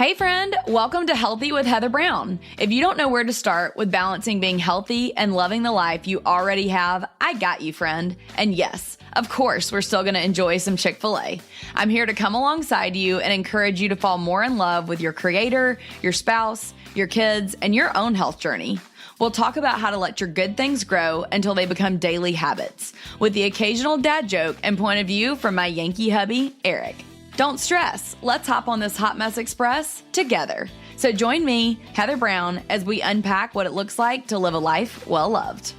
Hey friend, welcome to Healthy with Heather Brown. If you don't know where to start with balancing being healthy and loving the life you already have, I got you, friend. And yes, of course, we're still going to enjoy some Chick-fil-A. I'm here to come alongside you and encourage you to fall more in love with your creator, your spouse, your kids, and your own health journey. We'll talk about how to let your good things grow until they become daily habits, with the occasional dad joke and point of view from my Yankee hubby, Eric. Don't stress. Let's hop on this Hot Mess Express together. So join me, Heather Brown, as we unpack what it looks like to live a life well loved.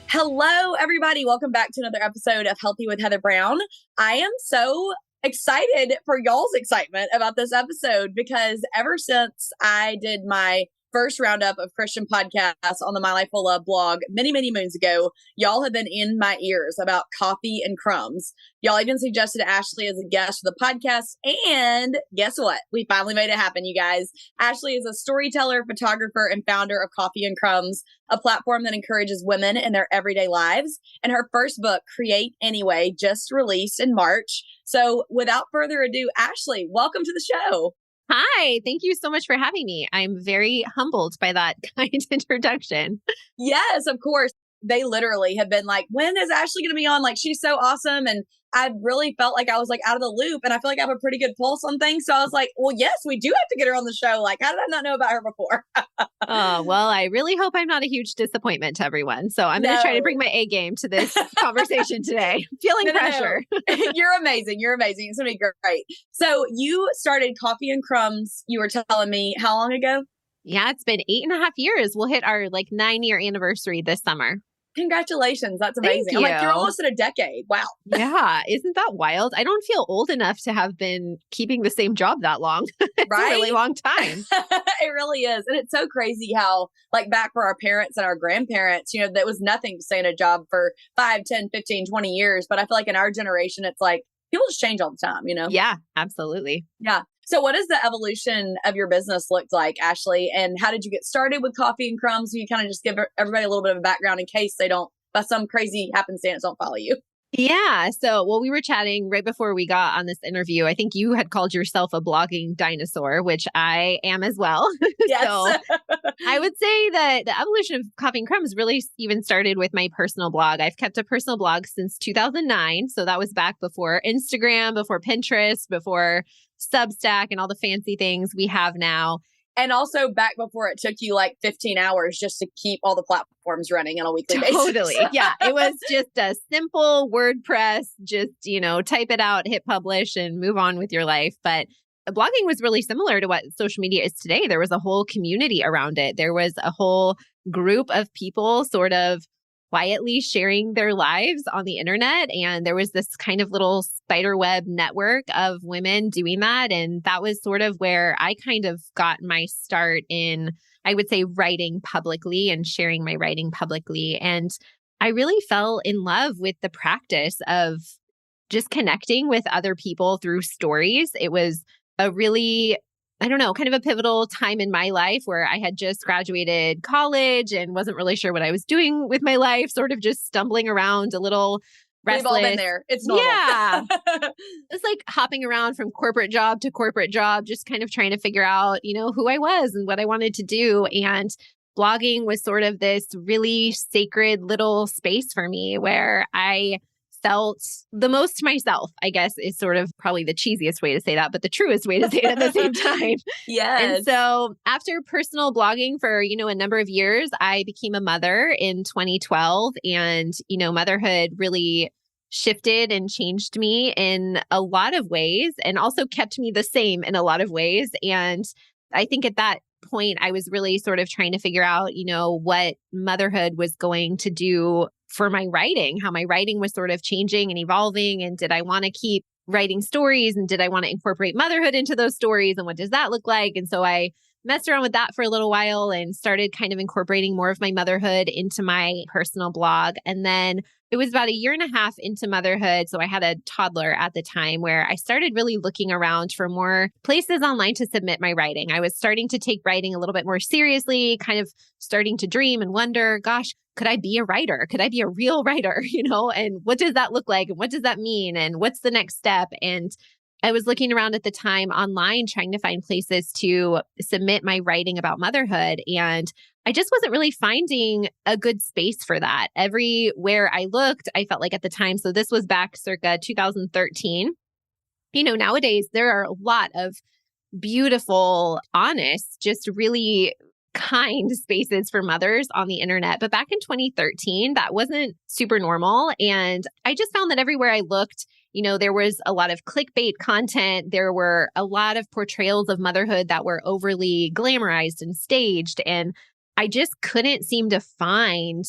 Hello, everybody. Welcome back to another episode of Healthy with Heather Brown. I am so excited for y'all's excitement about this episode because ever since I did my first roundup of Christian podcasts on the My Life Full Love blog many moons ago, y'all have been in my ears about coffee and crumbs. Y'all even suggested Ashlee as a guest for the podcast. And guess what? We finally made it happen, you guys. Ashlee is a storyteller, photographer, and founder of Coffee and Crumbs, a platform that encourages women in their everyday lives. And her first book, Create Anyway, just released in March. So without further ado, Ashlee, welcome to the show. Hi, thank you so much for having me. I'm very humbled by that kind introduction. Yes, of course. They literally have been like, when is Ashlee going to be on? Like, she's so awesome. And I really felt like I was like out of the loop, and I feel like I have a pretty good pulse on things. So I was like, well, yes, we do have to get her on the show. Like, how did I not know about her before? Oh, well, I really hope I'm not a huge disappointment to everyone. So I'm going to try to bring my A game to this conversation today. Feeling pressure. You're amazing. You're amazing. It's going to be great. So you started Coffee and Crumbs, you were telling me, how long ago? Yeah, it's been 8.5 years. We'll hit our 9-year anniversary this summer. Congratulations. That's amazing. Thank I'm you. like, you're almost at a decade. Wow. Yeah. Isn't that wild? I don't feel old enough to have been keeping the same job that long. It's right? a really long time. It really is. And it's so crazy how, like, back for our parents and our grandparents, that was nothing to stay in a job for 5, 10, 15, 20 years. But I feel like in our generation, it's like people just change all the time, Yeah, absolutely. Yeah. So what does the evolution of your business look like, Ashlee? And how did you get started with Coffee and Crumbs? You kind of just give everybody a little bit of a background in case they don't, by some crazy happenstance, don't follow you. Yeah. So, we were chatting right before we got on this interview. I think you had called yourself a blogging dinosaur, which I am as well. Yes. So I would say that the evolution of Coffee and Crumbs really even started with my personal blog. I've kept a personal blog since 2009. So that was back before Instagram, before Pinterest, before Substack and all the fancy things we have now. And also back before it took you 15 hours just to keep all the platforms running on a weekly basis. Totally. Yeah. It was just a simple WordPress, just, type it out, hit publish and move on with your life. But blogging was really similar to what social media is today. There was a whole community around it. There was a whole group of people sort of quietly sharing their lives on the internet. And there was this kind of little spiderweb network of women doing that. And that was sort of where I kind of got my start in, I would say, writing publicly and sharing my writing publicly. And I really fell in love with the practice of just connecting with other people through stories. It was a really kind of a pivotal time in my life where I had just graduated college and wasn't really sure what I was doing with my life, sort of just stumbling around a little restless. We've all been there. It's normal. Yeah. It's like hopping around from corporate job to corporate job, just kind of trying to figure out, who I was and what I wanted to do. And blogging was sort of this really sacred little space for me where I felt the most myself, I guess, is sort of probably the cheesiest way to say that, but the truest way to say it at the same time. Yes. And so after personal blogging for, a number of years, I became a mother in 2012. And, motherhood really shifted and changed me in a lot of ways and also kept me the same in a lot of ways. And I think at that point, I was really sort of trying to figure out, what motherhood was going to do for my writing, how my writing was sort of changing and evolving. And did I want to keep writing stories? And did I want to incorporate motherhood into those stories? And what does that look like? And so I messed around with that for a little while and started kind of incorporating more of my motherhood into my personal blog. And then it was about 1.5 years into motherhood. So I had a toddler at the time where I started really looking around for more places online to submit my writing. I was starting to take writing a little bit more seriously, kind of starting to dream and wonder, gosh, could I be a writer? Could I be a real writer? And what does that look like? And what does that mean? And what's the next step? And I was looking around at the time online trying to find places to submit my writing about motherhood. And I just wasn't really finding a good space for that. Everywhere I looked, I felt like at the time, so this was back circa 2013. Nowadays there are a lot of beautiful, honest, just really kind spaces for mothers on the internet. But back in 2013, that wasn't super normal. And I just found that everywhere I looked, there was a lot of clickbait content. There were a lot of portrayals of motherhood that were overly glamorized and staged. And I just couldn't seem to find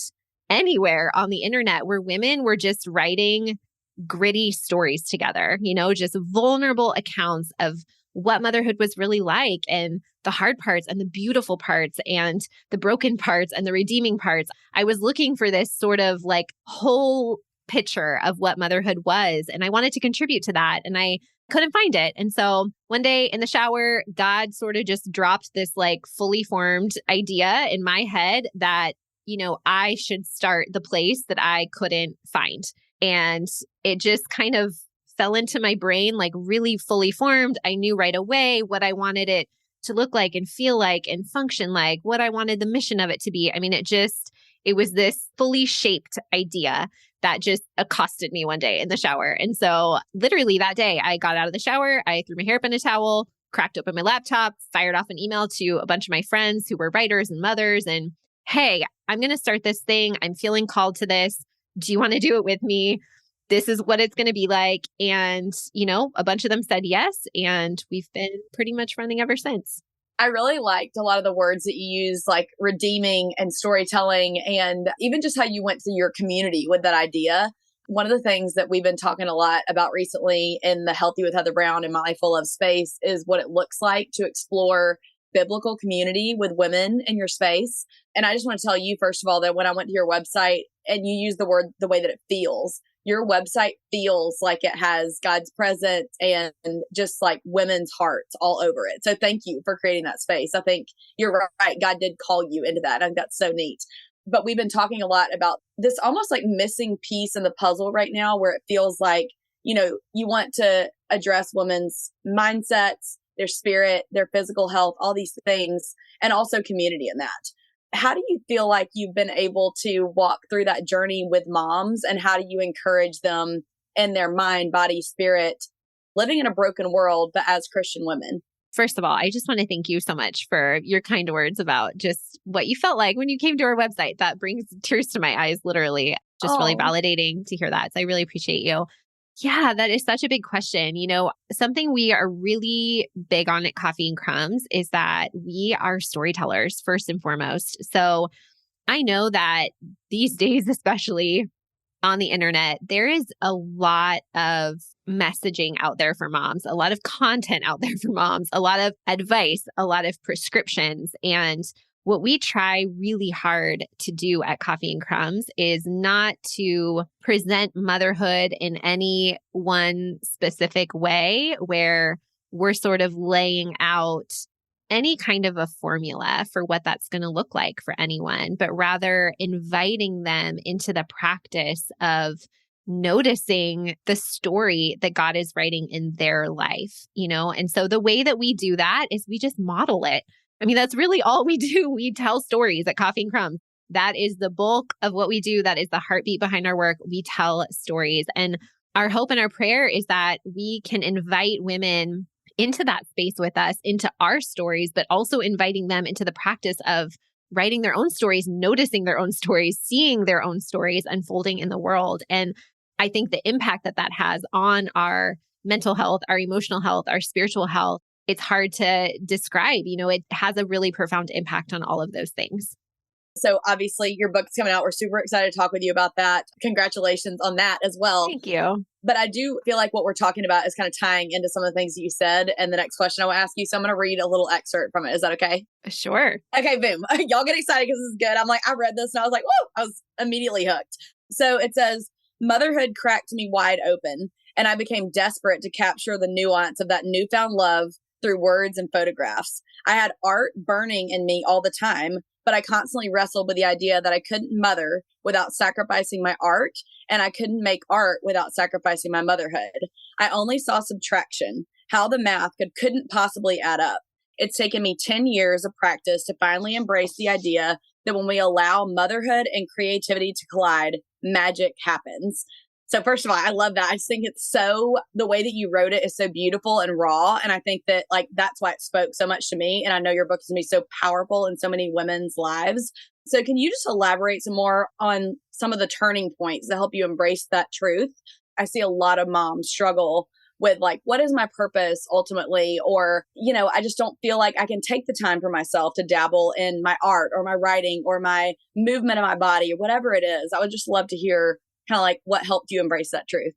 anywhere on the internet where women were just writing gritty stories together, just vulnerable accounts of what motherhood was really like and the hard parts and the beautiful parts and the broken parts and the redeeming parts. I was looking for this sort of like whole picture of what motherhood was. And I wanted to contribute to that. And I couldn't find it. And so one day in the shower, God sort of just dropped this like fully formed idea in my head that, I should start the place that I couldn't find. And it just kind of fell into my brain, like really fully formed. I knew right away what I wanted it to look like and feel like and function like, what I wanted the mission of it to be. I mean, it was this fully shaped idea that just accosted me one day in the shower. And so literally that day I got out of the shower, I threw my hair up in a towel, cracked open my laptop, fired off an email to a bunch of my friends who were writers and mothers. And hey, I'm going to start this thing. I'm feeling called to this. Do you want to do it with me? This is what it's going to be like. And, a bunch of them said yes. And we've been pretty much running ever since. I really liked a lot of the words that you use, like redeeming and storytelling, and even just how you went to your community with that idea. One of the things that we've been talking a lot about recently in the Healthy with Heather Brown and Mindful Love space is what it looks like to explore biblical community with women in your space. And I just want to tell you, first of all, that when I went to your website and you use the word the way that it feels, your website feels like it has God's presence and just like women's hearts all over it. So thank you for creating that space. I think you're right. God did call you into that. I think that's so neat. But we've been talking a lot about this almost like missing piece in the puzzle right now, where it feels like, you want to address women's mindsets, their spirit, their physical health, all these things, and also community in that. How do you feel like you've been able to walk through that journey with moms, and how do you encourage them in their mind, body, spirit, living in a broken world, but as Christian women? First of all, I just want to thank you so much for your kind words about just what you felt like when you came to our website. That brings tears to my eyes, literally. Just really validating to hear that. So I really appreciate you. Yeah, that is such a big question. Something we are really big on at Coffee and Crumbs is that we are storytellers first and foremost. So I know that these days, especially on the internet, there is a lot of messaging out there for moms, a lot of content out there for moms, a lot of advice, a lot of prescriptions. And what we try really hard to do at Coffee and Crumbs is not to present motherhood in any one specific way where we're sort of laying out any kind of a formula for what that's going to look like for anyone, but rather inviting them into the practice of noticing the story that God is writing in their life, And so the way that we do that is we just model it. I mean, that's really all we do. We tell stories at Coffee and Crumbs. That is the bulk of what we do. That is the heartbeat behind our work. We tell stories. And our hope and our prayer is that we can invite women into that space with us, into our stories, but also inviting them into the practice of writing their own stories, noticing their own stories, seeing their own stories unfolding in the world. And I think the impact that has on our mental health, our emotional health, our spiritual health, it's hard to describe. It has a really profound impact on all of those things. So obviously your book's coming out. We're super excited to talk with you about that. Congratulations on that as well. Thank you. But I do feel like what we're talking about is kind of tying into some of the things that you said. And the next question I will ask you. So I'm going to read a little excerpt from it. Is that okay? Sure. Okay, boom. Y'all get excited because this is good. I'm like, I read this and I was like, whoa, I was immediately hooked. So it says, motherhood cracked me wide open, and I became desperate to capture the nuance of that newfound love through words and photographs. I had art burning in me all the time, but I constantly wrestled with the idea that I couldn't mother without sacrificing my art, and I couldn't make art without sacrificing my motherhood. I only saw subtraction, how the math couldn't possibly add up. It's taken me 10 years of practice to finally embrace the idea that when we allow motherhood and creativity to collide, magic happens. So first of all, I love that. I just think it's the way that you wrote it is so beautiful and raw. And I think that that's why it spoke so much to me. And I know your book is going to be so powerful in so many women's lives. So can you just elaborate some more on some of the turning points that help you embrace that truth? I see a lot of moms struggle with what is my purpose ultimately? Or, I just don't feel like I can take the time for myself to dabble in my art or my writing or my movement of my body or whatever it is. I would just love to hear kind of what helped you embrace that truth.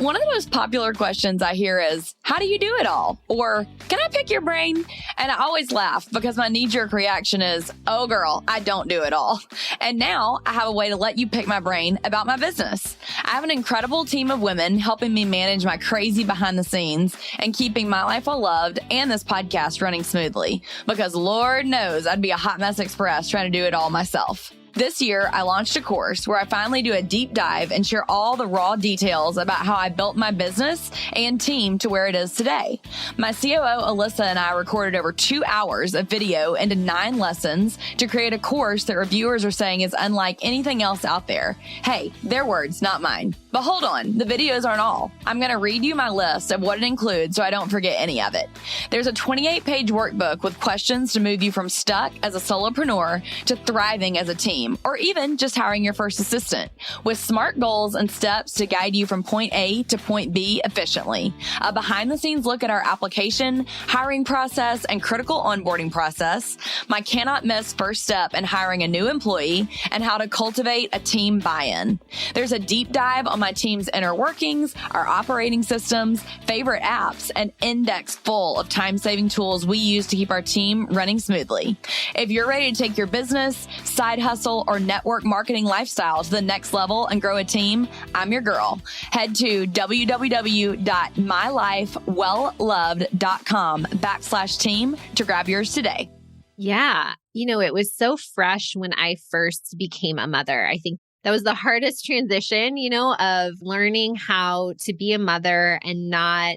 One of the most popular questions I hear is, how do you do it all? Or, can I pick your brain? And I always laugh because my knee-jerk reaction is, oh girl, I don't do it all. And now I have a way to let you pick my brain about my business. I have an incredible team of women helping me manage my crazy behind the scenes and keeping my life well loved and this podcast running smoothly. Because Lord knows I'd be a hot mess express trying to do it all myself. This year, I launched a course where I finally do a deep dive and share all the raw details about how I built my business and team to where it is today. My COO, Alyssa, and I recorded over 2 hours of video into 9 lessons to create a course that reviewers are saying is unlike anything else out there. Hey, their words, not mine. But hold on, the videos aren't all. I'm going to read you my list of what it includes so I don't forget any of it. There's a 28-page workbook with questions to move you from stuck as a solopreneur to thriving as a team, or even just hiring your first assistant, with smart goals and steps to guide you from point A to point B efficiently. A behind-the-scenes look at our application, hiring process, and critical onboarding process, my cannot-miss first step in hiring a new employee, and how to cultivate a team buy-in. There's a deep dive on my team's inner workings, our operating systems, favorite apps, and index full of time-saving tools we use to keep our team running smoothly. If you're ready to take your business, side hustle, or network marketing lifestyle to the next level and grow a team, I'm your girl. Head to www.mylifewellloved.com/team to grab yours today. Yeah. It was so fresh when I first became a mother. I think that was the hardest transition, of learning how to be a mother and not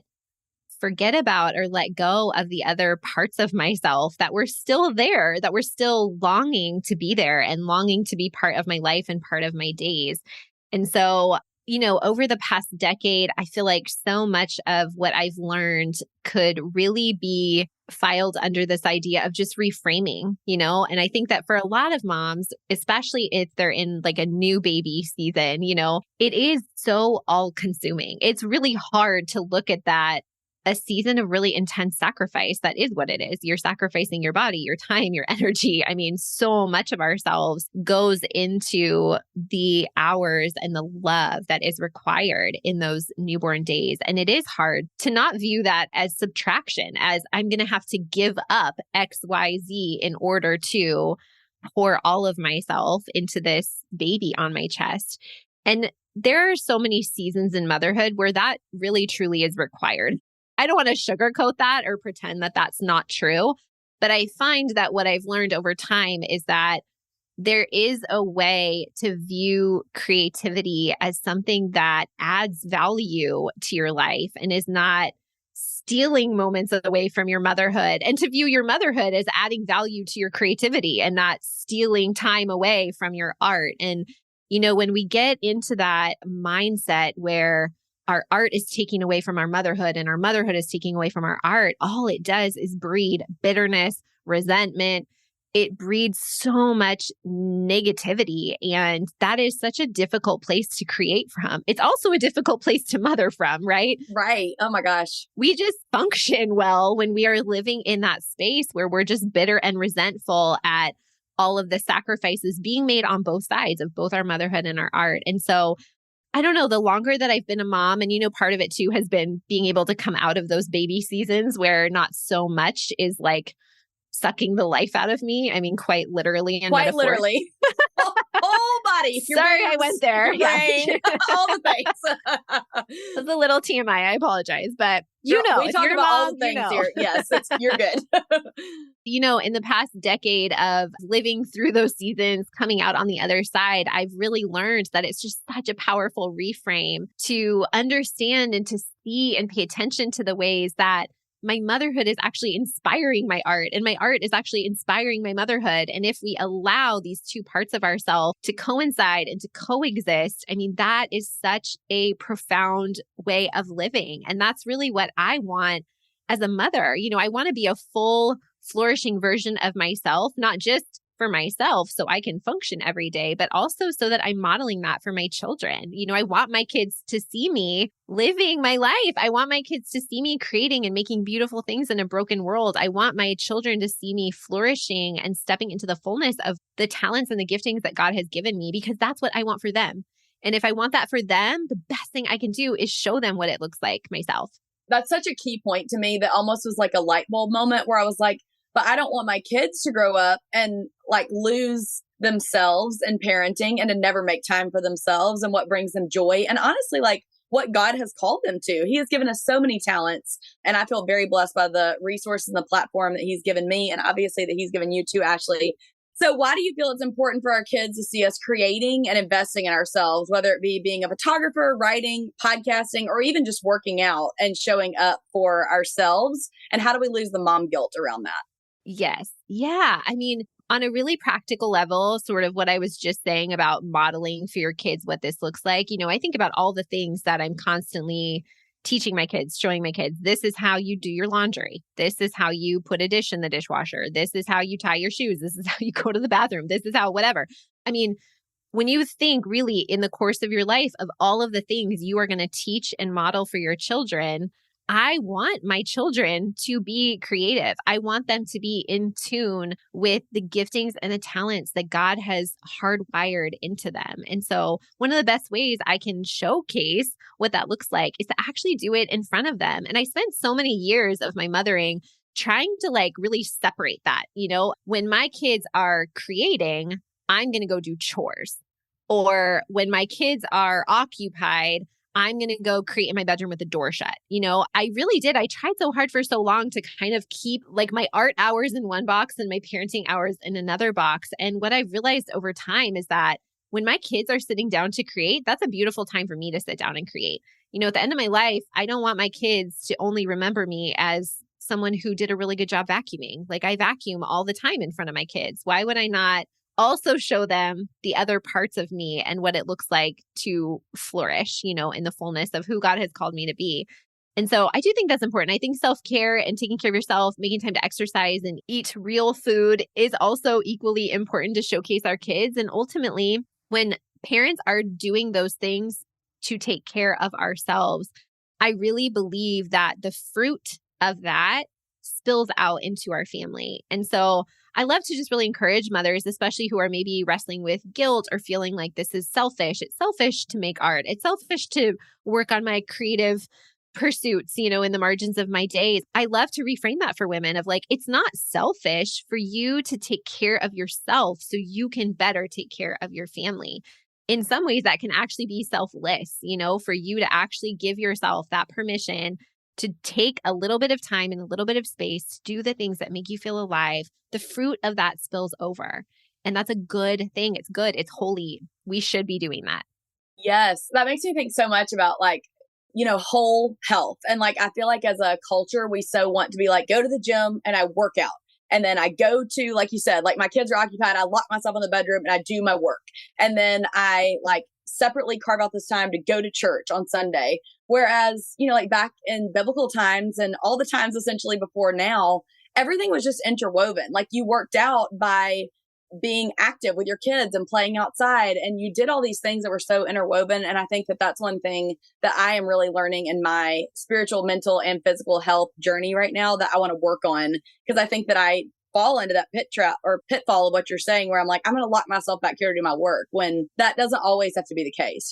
forget about or let go of the other parts of myself that were still there, that were still longing to be there and longing to be part of my life and part of my days. And so, over the past decade, I feel like so much of what I've learned could really be filed under this idea of just reframing, and I think that for a lot of moms, especially if they're in a new baby season, it is so all consuming. It's really hard to look at that a season of really intense sacrifice. That is what it is. You're sacrificing your body, your time, your energy. I mean, so much of ourselves goes into the hours and the love that is required in those newborn days. And it is hard to not view that as subtraction, as I'm going to have to give up X, Y, Z in order to pour all of myself into this baby on my chest. And there are so many seasons in motherhood where that really truly is required. I don't want to sugarcoat that or pretend that that's not true, but I find that what I've learned over time is that there is a way to view creativity as something that adds value to your life and is not stealing moments away from your motherhood, and to view your motherhood as adding value to your creativity and not stealing time away from your art. And, when we get into that mindset where our art is taking away from our motherhood and our motherhood is taking away from our art, all it does is breed bitterness, resentment. It breeds so much negativity. And that is such a difficult place to create from. It's also a difficult place to mother from, right? Right. Oh my gosh. We just function well when we are living in that space where we're just bitter and resentful at all of the sacrifices being made on both sides of both our motherhood and our art. And so I don't know, the longer that I've been a mom, and part of it too has been being able to come out of those baby seasons where not so much is sucking the life out of me. I mean, quite literally and quite literally. Oh body, your Sorry, boobs, I went there. your brain, all the things. That's a little TMI. I apologize, but We if talk you're a about all mom, the things you know. here. Yes, you're good. In the past decade of living through those seasons, coming out on the other side, I've really learned that it's just such a powerful reframe to understand and to see and pay attention to the ways that my motherhood is actually inspiring my art and my art is actually inspiring my motherhood. And if we allow these two parts of ourselves to coincide and to coexist, I mean, that is such a profound way of living. And that's really what I want as a mother. I want to be a full, flourishing version of myself, not just for myself so I can function every day, but also so that I'm modeling that for my children. I want my kids to see me living my life. I want my kids to see me creating and making beautiful things in a broken world. I want my children to see me flourishing and stepping into the fullness of the talents and the giftings that God has given me, because that's what I want for them. And if I want that for them, the best thing I can do is show them what it looks like myself. That's such a key point to me that almost was like a light bulb moment where I was like, but I don't want my kids to grow up and like lose themselves in parenting and to never make time for themselves and what brings them joy. And honestly, like what God has called them to. He has given us so many talents. And I feel very blessed by the resources and the platform that he's given me. And obviously that he's given you too, Ashlee. So why do you feel it's important for our kids to see us creating and investing in ourselves, whether it be being a photographer, writing, podcasting, or even just working out and showing up for ourselves? And how do we lose the mom guilt around that? Yes. Yeah. I mean, on a really practical level, sort of what I was just saying about modeling for your kids what this looks like, I think about all the things that I'm constantly teaching my kids, showing my kids, this is how you do your laundry. This is how you put a dish in the dishwasher. This is how you tie your shoes. This is how you go to the bathroom. This is how whatever. I mean, when you think really in the course of your life of all of the things you are going to teach and model for your children, I want my children to be creative. I want them to be in tune with the giftings and the talents that God has hardwired into them. And so one of the best ways I can showcase what that looks like is to actually do it in front of them. And I spent so many years of my mothering trying to like really separate that. When my kids are creating, I'm going to go do chores. Or when my kids are occupied, I'm going to go create in my bedroom with the door shut. I really did. I tried so hard for so long to kind of keep like my art hours in one box and my parenting hours in another box. And what I've realized over time is that when my kids are sitting down to create, that's a beautiful time for me to sit down and create. At the end of my life, I don't want my kids to only remember me as someone who did a really good job vacuuming. Like I vacuum all the time in front of my kids. Why would I not also show them the other parts of me and what it looks like to flourish, in the fullness of who God has called me to be? And so I do think that's important. I think self-care and taking care of yourself, making time to exercise and eat real food is also equally important to showcase our kids. And ultimately, when parents are doing those things to take care of ourselves, I really believe that the fruit of that spills out into our family. And so I love to just really encourage mothers, especially who are maybe wrestling with guilt or feeling like this is selfish. It's selfish to make art. It's selfish to work on my creative pursuits, in the margins of my days. I love to reframe that for women of like, it's not selfish for you to take care of yourself so you can better take care of your family. In some ways that can actually be selfless, for you to actually give yourself that permission to take a little bit of time and a little bit of space to do the things that make you feel alive. The fruit of that spills over. And that's a good thing. It's good. It's holy. We should be doing that. Yes. That makes me think so much about like, whole health. And like, I feel like as a culture, we so want to be like, go to the gym and I work out. And then I go to, like you said, like my kids are occupied. I lock myself in the bedroom and I do my work. And then I like separately carve out this time to go to church on Sunday. Whereas, like back in biblical times and all the times essentially before now, everything was just interwoven. Like you worked out by being active with your kids and playing outside. And you did all these things that were so interwoven. And I think that that's one thing that I am really learning in my spiritual, mental, and physical health journey right now that I want to work on. Because I think that I fall into that pitfall of what you're saying, where I'm like, I'm going to lock myself back here to do my work when that doesn't always have to be the case,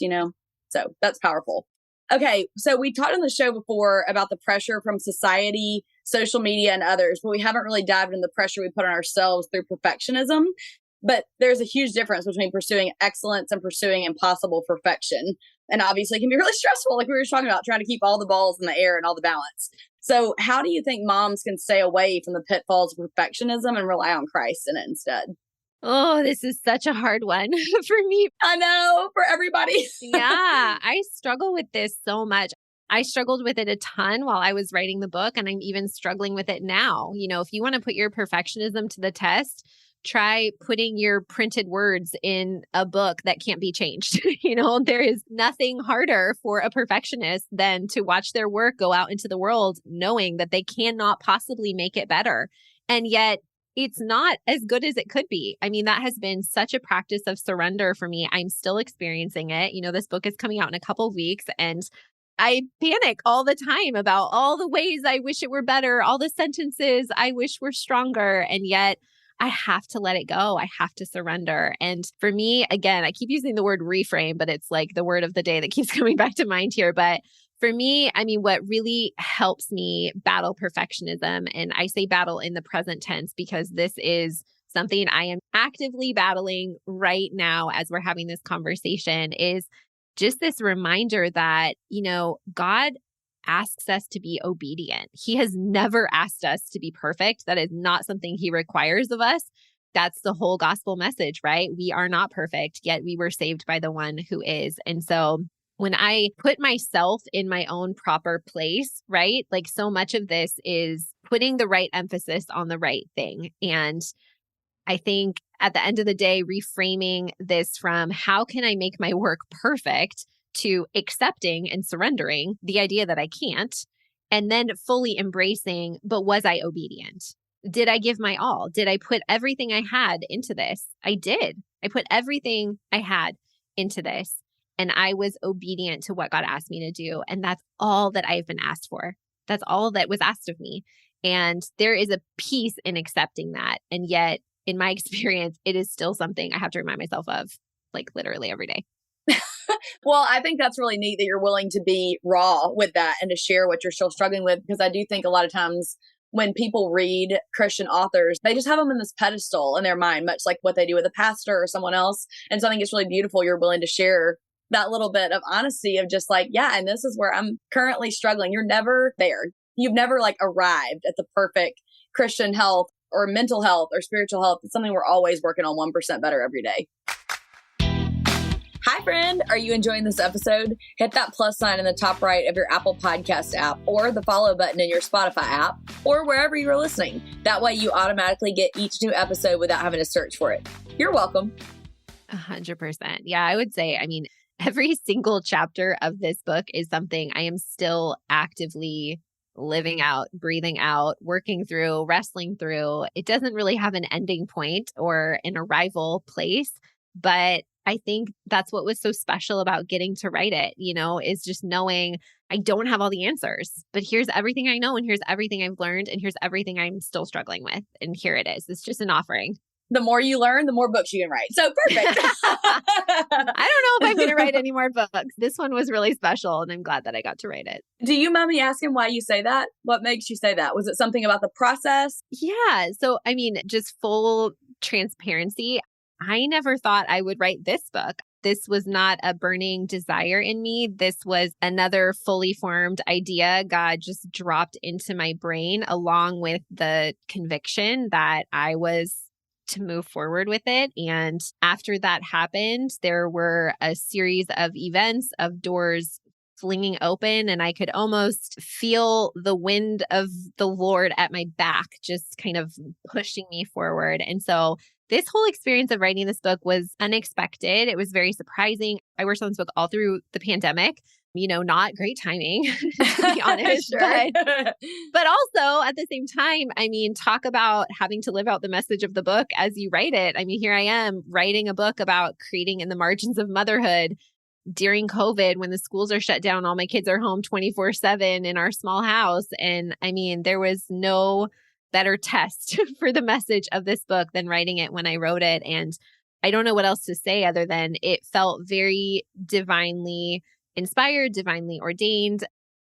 So that's powerful. Okay. So we talked on the show before about the pressure from society, social media, and others, but we haven't really dived into the pressure we put on ourselves through perfectionism. But there's a huge difference between pursuing excellence and pursuing impossible perfection. And obviously it can be really stressful, like we were talking about, trying to keep all the balls in the air and all the balance. So how do you think moms can stay away from the pitfalls of perfectionism and rely on Christ in it instead? Oh, this is such a hard one for me. I know, for everybody. Yeah, I struggle with this so much. I struggled with it a ton while I was writing the book, and I'm even struggling with it now. If you want to put your perfectionism to the test, try putting your printed words in a book that can't be changed. There is nothing harder for a perfectionist than to watch their work go out into the world knowing that they cannot possibly make it better. And yet, it's not as good as it could be. I mean, that has been such a practice of surrender for me. I'm still experiencing it. This book is coming out in a couple of weeks, and I panic all the time about all the ways I wish it were better, all the sentences I wish were stronger. And yet I have to let it go. I have to surrender. And for me, again, I keep using the word reframe, but it's like the word of the day that keeps coming back to mind here. But for me, I mean, what really helps me battle perfectionism, and I say battle in the present tense because this is something I am actively battling right now as we're having this conversation, is just this reminder that, God asks us to be obedient. He has never asked us to be perfect. That is not something he requires of us. That's the whole gospel message, right? We are not perfect, yet we were saved by the one who is. And so when I put myself in my own proper place, right? Like so much of this is putting the right emphasis on the right thing. And I think at the end of the day, reframing this from how can I make my work perfect to accepting and surrendering the idea that I can't, and then fully embracing, but was I obedient? Did I give my all? Did I put everything I had into this? I did. I put everything I had into this, and I was obedient to what God asked me to do. And that's all that I've been asked for. That's all that was asked of me. And there is a peace in accepting that. And yet, in my experience, it is still something I have to remind myself of, like literally every day. Well, I think that's really neat that you're willing to be raw with that and to share what you're still struggling with, because I do think a lot of times when people read Christian authors, they just have them in this pedestal in their mind, much like what they do with a pastor or someone else. And so I think it's really beautiful you're willing to share that little bit of honesty of just like, yeah, and this is where I'm currently struggling. You're never there. You've never like arrived at the perfect Christian health or mental health or spiritual health. It's something we're always working on 1% better every day. Hi, friend. Are you enjoying this episode? Hit that plus sign in the top right of your Apple Podcast app, or the follow button in your Spotify app, or wherever you're listening. That way you automatically get each new episode without having to search for it. You're welcome. 100%. Yeah, I would say, I mean, every single chapter of this book is something I am still actively living out, breathing out, working through, wrestling through. It doesn't really have an ending point or an arrival place, but I think that's what was so special about getting to write it, is just knowing I don't have all the answers, but here's everything I know, and here's everything I've learned, and here's everything I'm still struggling with. And here it is. It's just an offering. The more you learn, the more books you can write. So perfect. I don't know if I'm going to write any more books. This one was really special, and I'm glad that I got to write it. Do you mind me asking why you say that? What makes you say that? Was it something about the process? Yeah. So, I mean, just full transparency. I never thought I would write this book. This was not a burning desire in me. This was another fully formed idea God just dropped into my brain, along with the conviction that I was to move forward with it. And after that happened, there were a series of events, of doors flinging open, and I could almost feel the wind of the Lord at my back, just kind of pushing me forward. And so this whole experience of writing this book was unexpected. It was very surprising. I worked on this book all through the pandemic. Not great timing, to be honest. Sure. But also at the same time, I mean, talk about having to live out the message of the book as you write it. I mean, here I am writing a book about creating in the margins of motherhood during COVID, when the schools are shut down. All my kids are home 24/7 in our small house. And I mean, there was no better test for the message of this book than writing it when I wrote it. And I don't know what else to say other than it felt very divinely inspired, divinely ordained.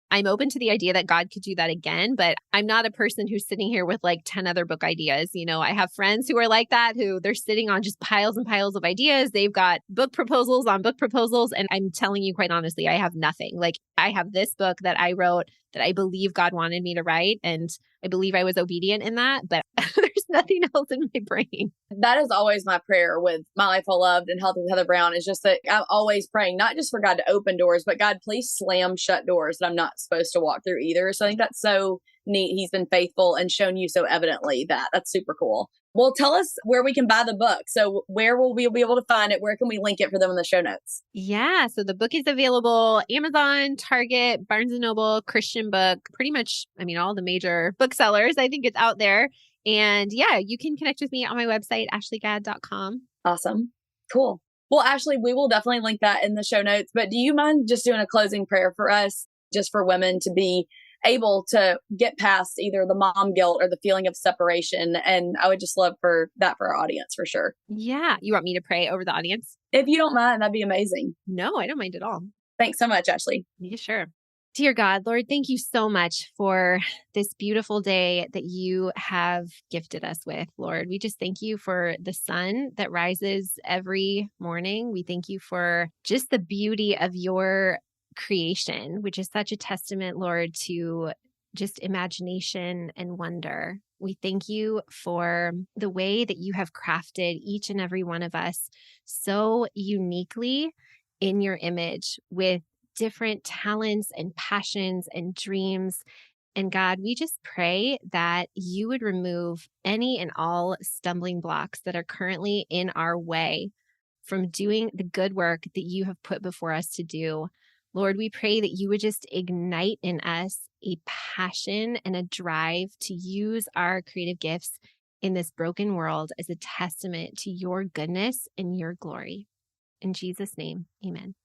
I'm open to the idea that God could do that again, but I'm not a person who's sitting here with like 10 other book ideas. I have friends who are like that, who they're sitting on just piles and piles of ideas. They've got book proposals on book proposals. And I'm telling you, quite honestly, I have nothing. Like I have this book that I wrote that I believe God wanted me to write. And I believe I was obedient in that, but there's nothing else in my brain. That is always my prayer with My Life Well Loved and Healthy with Heather Brown, is just that I'm always praying, not just for God to open doors, but God, please slam shut doors that I'm not supposed to walk through either. So I think that's so neat. He's been faithful and shown you so evidently that. That's super cool. Well, tell us where we can buy the book. So where will we be able to find it? Where can we link it for them in the show notes? Yeah. So the book is available Amazon, Target, Barnes & Noble, Christian Book, pretty much, all the major booksellers. I think it's out there. And yeah, you can connect with me on my website, ashleegadd.com. Awesome. Cool. Well, Ashlee, we will definitely link that in the show notes. But do you mind just doing a closing prayer for us, just for women to be able to get past either the mom guilt or the feeling of separation? And I would just love for that for our audience, for sure. Yeah. You want me to pray over the audience? If you don't mind, that'd be amazing. No, I don't mind at all. Thanks so much, Ashlee. Yeah, sure. Dear God, Lord, thank you so much for this beautiful day that you have gifted us with, Lord. We just thank you for the sun that rises every morning. We thank you for just the beauty of your creation, which is such a testament, Lord, to just imagination and wonder. We thank you for the way that you have crafted each and every one of us so uniquely in your image, with different talents and passions and dreams. And God, we just pray that you would remove any and all stumbling blocks that are currently in our way from doing the good work that you have put before us to do. Lord, we pray that you would just ignite in us a passion and a drive to use our creative gifts in this broken world as a testament to your goodness and your glory. In Jesus' name, amen.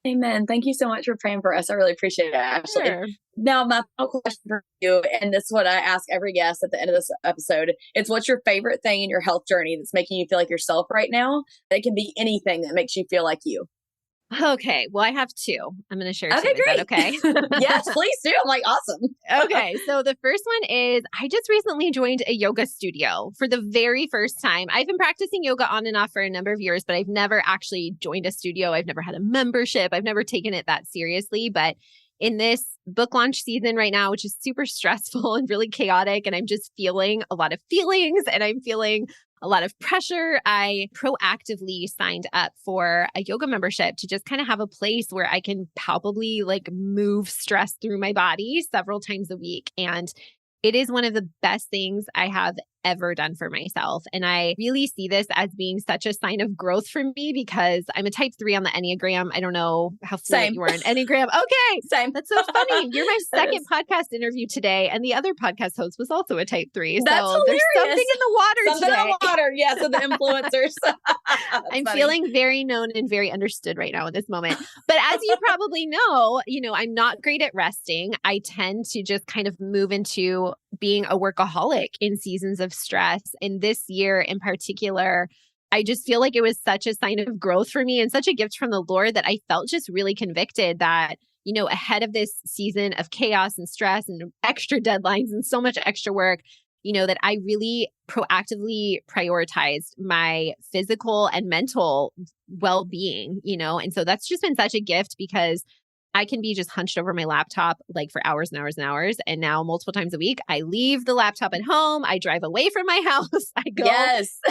Amen. Thank you so much for praying for us. I really appreciate it, Ashlee. Sure. Now, my final question for you, and this is what I ask every guest at the end of this episode. It's, what's your favorite thing in your health journey that's making you feel like yourself right now? It can be anything that makes you feel like you. Okay. Well, I have two. I'm going to share two. Okay, Is great. that okay? Yes, please do. I'm like, awesome. Okay. So the first one is, I just recently joined a yoga studio for the very first time. I've been practicing yoga on and off for a number of years, but I've never actually joined a studio. I've never had a membership. I've never taken it that seriously. But in this book launch season right now, which is super stressful and really chaotic, and I'm just feeling a lot of feelings and I'm feeling a lot of pressure, I proactively signed up for a yoga membership to just kind of have a place where I can palpably like move stress through my body several times a week. And it is one of the best things I have ever done for myself. And I really see this as being such a sign of growth for me, because I'm a type 3 on the Enneagram. I don't know how fluent you are in Enneagram. Okay. Same. That's so funny. You're my second podcast interview today. And the other podcast host was also a type 3. That's so hilarious. There's something in the water Something today. in the water. Yeah. So the influencers. I'm feeling very known and very understood right now in this moment. But as you probably know, I'm not great at resting. I tend to just kind of move into being a workaholic in seasons of stress. And this year in particular, I just feel like it was such a sign of growth for me and such a gift from the Lord that I felt just really convicted that, ahead of this season of chaos and stress and extra deadlines and so much extra work, that I really proactively prioritized my physical and mental well-being, and so that's just been such a gift, because I can be just hunched over my laptop like for hours and hours and hours. And now multiple times a week, I leave the laptop at home. I drive away from my house. I go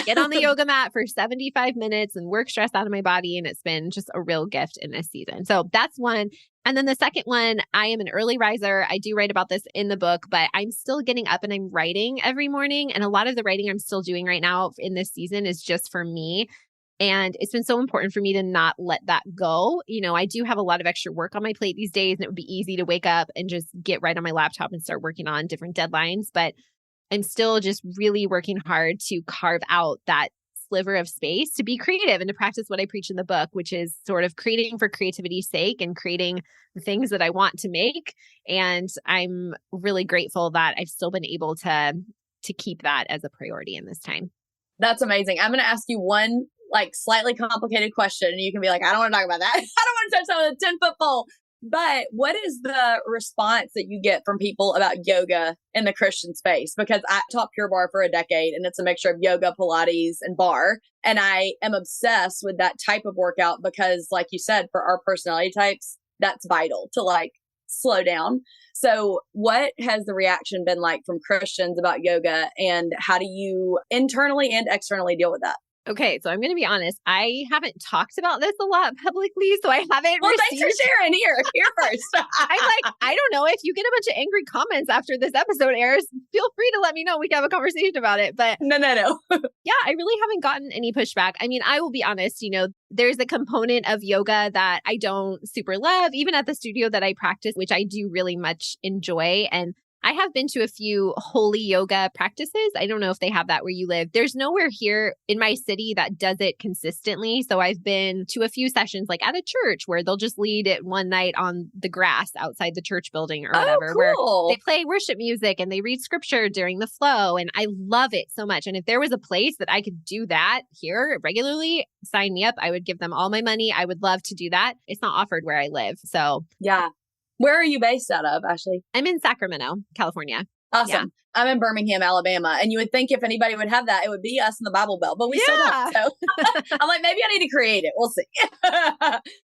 get on the yoga mat for 75 minutes and work stress out of my body. And it's been just a real gift in this season. So that's one. And then the second one, I am an early riser. I do write about this in the book, but I'm still getting up and I'm writing every morning. And a lot of the writing I'm still doing right now in this season is just for me. And it's been so important for me to not let that go. I do have a lot of extra work on my plate these days, and it would be easy to wake up and just get right on my laptop and start working on different deadlines. But I'm still just really working hard to carve out that sliver of space to be creative and to practice what I preach in the book, which is sort of creating for creativity's sake and creating the things that I want to make. And I'm really grateful that I've still been able to keep that as a priority in this time. That's amazing. I'm going to ask you one slightly complicated question, and you can be like, I don't want to talk about that. I don't want to touch on the 10-foot pole. But what is the response that you get from people about yoga in the Christian space? Because I taught Pure Barre for a decade and it's a mixture of yoga, Pilates, and barre. And I am obsessed with that type of workout because, like you said, for our personality types, that's vital to like slow down. So what has the reaction been like from Christians about yoga, and how do you internally and externally deal with that? Okay, so I'm going to be honest. I haven't talked about this a lot publicly, so I haven't Well, received... thanks for sharing. Here first. I don't know, if you get a bunch of angry comments after this episode airs, feel free to let me know. We can have a conversation about it. But No. yeah, I really haven't gotten any pushback. I mean, I will be honest, there's a component of yoga that I don't super love, even at the studio that I practice, which I do really much enjoy. And I have been to a few holy yoga practices. I don't know if they have that where you live. There's nowhere here in my city that does it consistently. So I've been to a few sessions like at a church where they'll just lead it one night on the grass outside the church building or whatever, cool. where they play worship music and they read scripture during the flow. And I love it so much. And if there was a place that I could do that here regularly, sign me up. I would give them all my money. I would love to do that. It's not offered where I live. So yeah. Where are you based out of, Ashlee? I'm in Sacramento, California. Awesome. Yeah. I'm in Birmingham, Alabama. And you would think if anybody would have that, it would be us in the Bible Belt, but we still don't. So I'm like, maybe I need to create it. We'll see.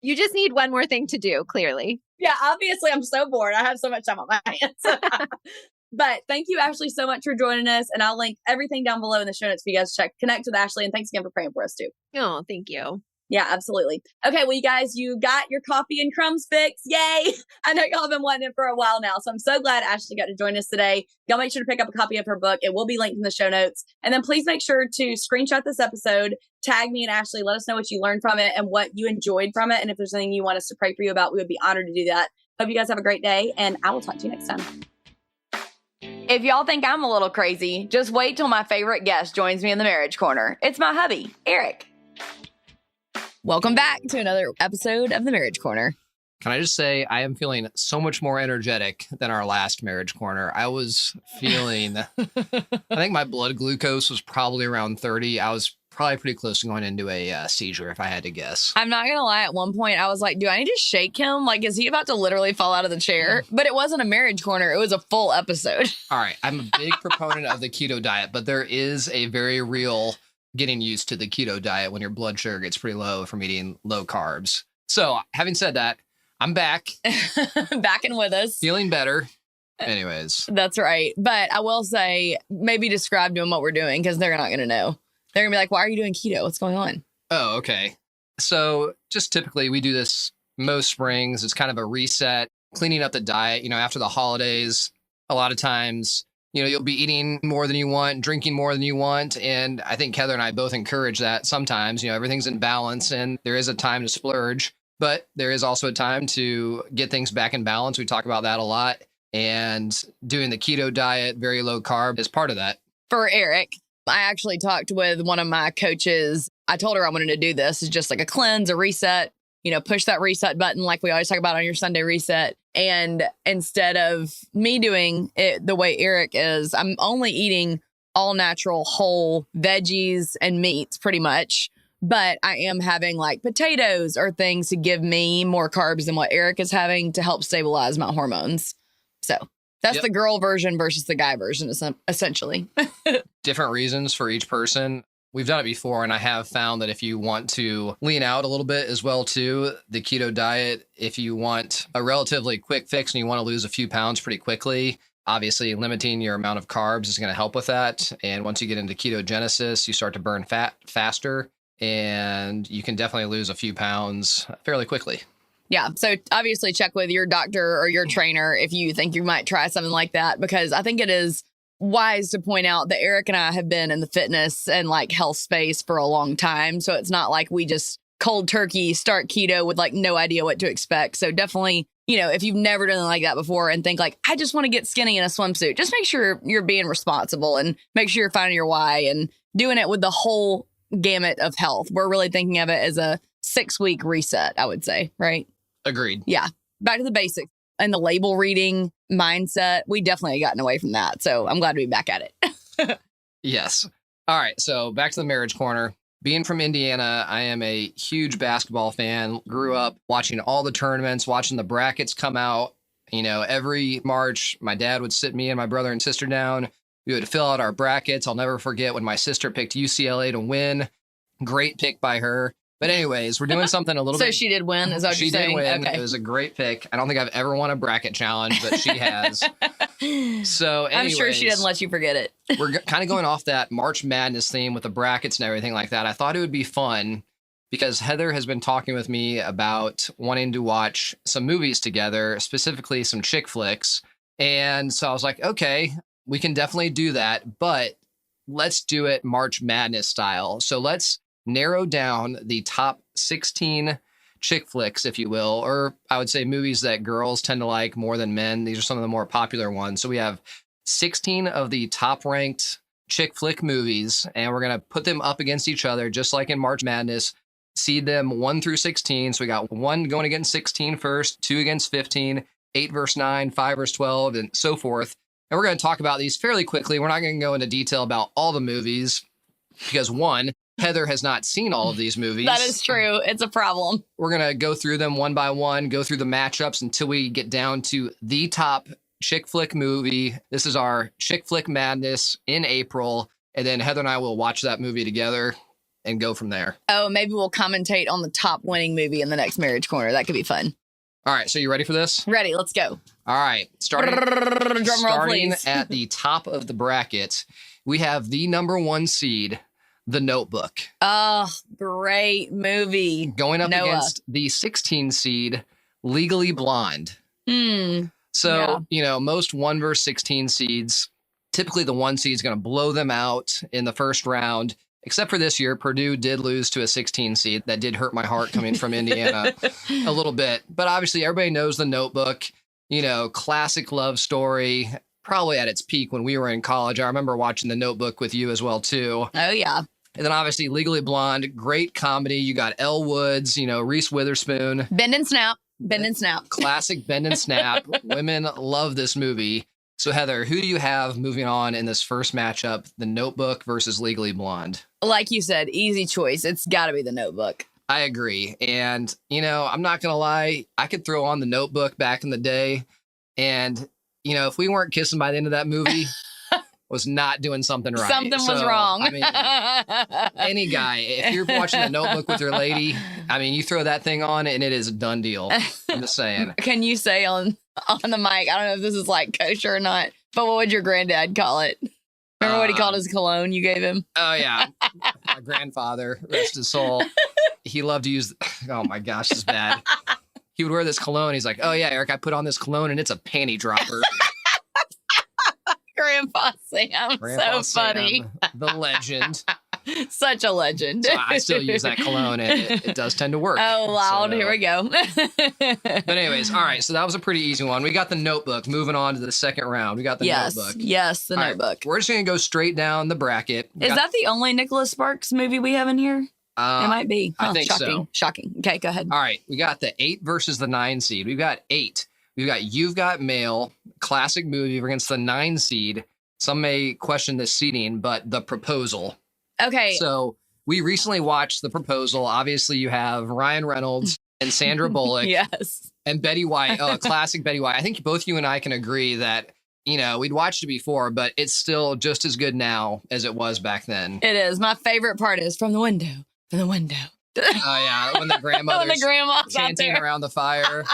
You just need one more thing to do, clearly. Yeah, obviously I'm so bored. I have so much time on my hands. But thank you, Ashlee, so much for joining us. And I'll link everything down below in the show notes for you guys to connect with Ashlee. And thanks again for praying for us too. Oh, thank you. Yeah, absolutely. Okay, well, you guys, you got your coffee and crumbs fix. Yay! I know y'all have been wanting it for a while now, so I'm so glad Ashlee got to join us today. Y'all make sure to pick up a copy of her book. It will be linked in the show notes. And then please make sure to screenshot this episode, tag me and Ashlee, let us know what you learned from it and what you enjoyed from it. And if there's anything you want us to pray for you about, we would be honored to do that. Hope you guys have a great day, and I will talk to you next time. If y'all think I'm a little crazy, just wait till my favorite guest joins me in the Marriage Corner. It's my hubby, Eric. Welcome back to another episode of the Marriage Corner. Can I just say I am feeling so much more energetic than our last Marriage Corner. I was feeling, I think my blood glucose was probably around 30. I was probably pretty close to going into a seizure if I had to guess. I'm not going to lie. At one point, I was like, do I need to shake him? Like, is he about to literally fall out of the chair? But it wasn't a Marriage Corner. It was a full episode. All right. I'm a big proponent of the keto diet, but there is a very real getting used to the keto diet when your blood sugar gets pretty low from eating low carbs. So having said that, I'm back. Back and with us. Feeling better. Anyways. That's right. But I will say, maybe describe to them what we're doing because they're not going to know. They're going to be like, why are you doing keto? What's going on? Oh, okay. So just typically we do this most springs. It's kind of a reset, cleaning up the diet, after the holidays. A lot of times, you'll be eating more than you want, drinking more than you want. And I think Heather and I both encourage that sometimes. Everything's in balance and there is a time to splurge, but there is also a time to get things back in balance. We talk about that a lot. And doing the keto diet, very low carb, is part of that. For Eric, I actually talked with one of my coaches. I told her I wanted to do this. It's just like a cleanse, a reset, push that reset button like we always talk about on your Sunday reset. And instead of me doing it the way Eric is, I'm only eating all natural, whole veggies and meats pretty much. But I am having like potatoes or things to give me more carbs than what Eric is having to help stabilize my hormones. So that's the girl version versus the guy version, essentially. Different reasons for each person. We've done it before, and I have found that if you want to lean out a little bit as well, too, the keto diet, if you want a relatively quick fix and you want to lose a few pounds pretty quickly, obviously limiting your amount of carbs is going to help with that. And once you get into ketogenesis, you start to burn fat faster, and you can definitely lose a few pounds fairly quickly. Yeah. So obviously check with your doctor or your trainer if you think you might try something like that, because I think it is wise to point out that Eric and I have been in the fitness and like health space for a long time. So it's not like we just cold turkey start keto with like no idea what to expect. So definitely, if you've never done anything like that before and think like, I just want to get skinny in a swimsuit, just make sure you're being responsible and make sure you're finding your why and doing it with the whole gamut of health. We're really thinking of it as a 6-week reset, I would say, right? Agreed. Yeah. Back to the basics. And the label reading mindset, we definitely gotten away from that. So I'm glad to be back at it. Yes. All right. So back to the Marriage Corner. being from Indiana, I am a huge basketball fan. Grew up watching all the tournaments, watching the brackets come out. You know, every March, my dad would sit me and my brother and sister down. We would fill out our brackets. I'll never forget when my sister picked UCLA to win. Great pick by her. But anyways, we're doing something a little bit. So she did win, is that what you're saying? She did win. Okay. It was a great pick. I don't think I've ever won a bracket challenge, but she has. So anyways, I'm sure she doesn't let you forget it. We're kind of going off that March Madness theme with the brackets and everything like that. I thought it would be fun because Heather has been talking with me about wanting to watch some movies together, specifically some chick flicks. And so I was like, okay, we can definitely do that, but let's do it March Madness style. So let's narrow down the top 16 chick flicks, if you will, or I would say movies that girls tend to like more than men. These are some of the more popular ones. So we have 16 of the top ranked chick flick movies, and we're going to put them up against each other, just like in March Madness, seed them 1 through 16. So we got 1 going against 16 first, 2 against 15, 8 versus 9, 5 versus 12, and so forth. And we're going to talk about these fairly quickly. We're not going to go into detail about all the movies because, one, Heather has not seen all of these movies. That is true. It's a problem. We're going to go through them one by one, go through the matchups until we get down to the top chick flick movie. This is our chick flick madness in April. And then Heather and I will watch that movie together and go from there. Oh, maybe we'll commentate on the top winning movie in the next Marriage Corner. That could be fun. All right. So you ready for this? Ready. Let's go. All right. Starting please. at the top of the bracket, we have the number 1 seed, The Notebook. Oh, great movie. Going up Noah. against the 16 seed, Legally Blonde. So, Yeah. you know, most 1 versus 16 seeds, typically the 1 seed is going to blow them out in the first round. Except for this year, Purdue did lose to a 16 seed. That did hurt my heart coming from Indiana a little bit. But obviously, everybody knows The Notebook. You know, classic love story, probably at its peak when we were in college. I remember watching The Notebook with you as well, too. Oh, yeah. And then obviously Legally Blonde, great comedy. You got Elle Woods, you know, Reese Witherspoon. Bend and snap. Bend and snap. Classic bend and snap. Women love this movie. So Heather, who do you have moving on in this first matchup, The Notebook versus Legally Blonde? Like you said, easy choice. It's got to be The Notebook. I agree. And, you know, I'm not going to lie. I could throw on The Notebook back in the day. And, you know, if we weren't kissing by the end of that movie, was not doing something right. Something was So, wrong. I mean, any guy, if you're watching The Notebook with your lady, I mean, you throw that thing on and it is a done deal. I'm just saying. Can you say on the mic, I don't know if this is like kosher or not, but what would your granddad call it? Remember what he called his cologne you gave him? Oh, yeah. My grandfather, rest his soul. He loved to use, oh my gosh, this is bad. He would wear this cologne. He's like, oh yeah, Eric, I put on this cologne and it's a panty dropper. Grandpa Sam. Grandpa So funny. Sam, the legend. Such a legend. So I still use that cologne and it does tend to work. Oh, loud. So, Here we go. but anyways, all right. So that was a pretty easy one. We got The Notebook. Moving on to the second round. We got The Notebook. Yes, The All right, Notebook. we're just going to go straight down the bracket. Is that the only Nicholas Sparks movie we have in here? It might be. I think shocking. so. Shocking. Okay, go ahead. All right. We got the 8 versus the 9 seed. We've got 8. We've got You've Got Mail, classic movie against the 9 seed. Some may question this seeding, but The Proposal. Okay. So we recently watched The Proposal. Obviously, you have Ryan Reynolds and Sandra Bullock. Yes. And Betty White. Oh, classic Betty White. I think both you and I can agree that, you know, we'd watched it before, but it's still just as good now as it was back then. It is. My favorite part is from the window. From the window. Oh, yeah. When the grandmother's when the grandma's out chanting there. around the fire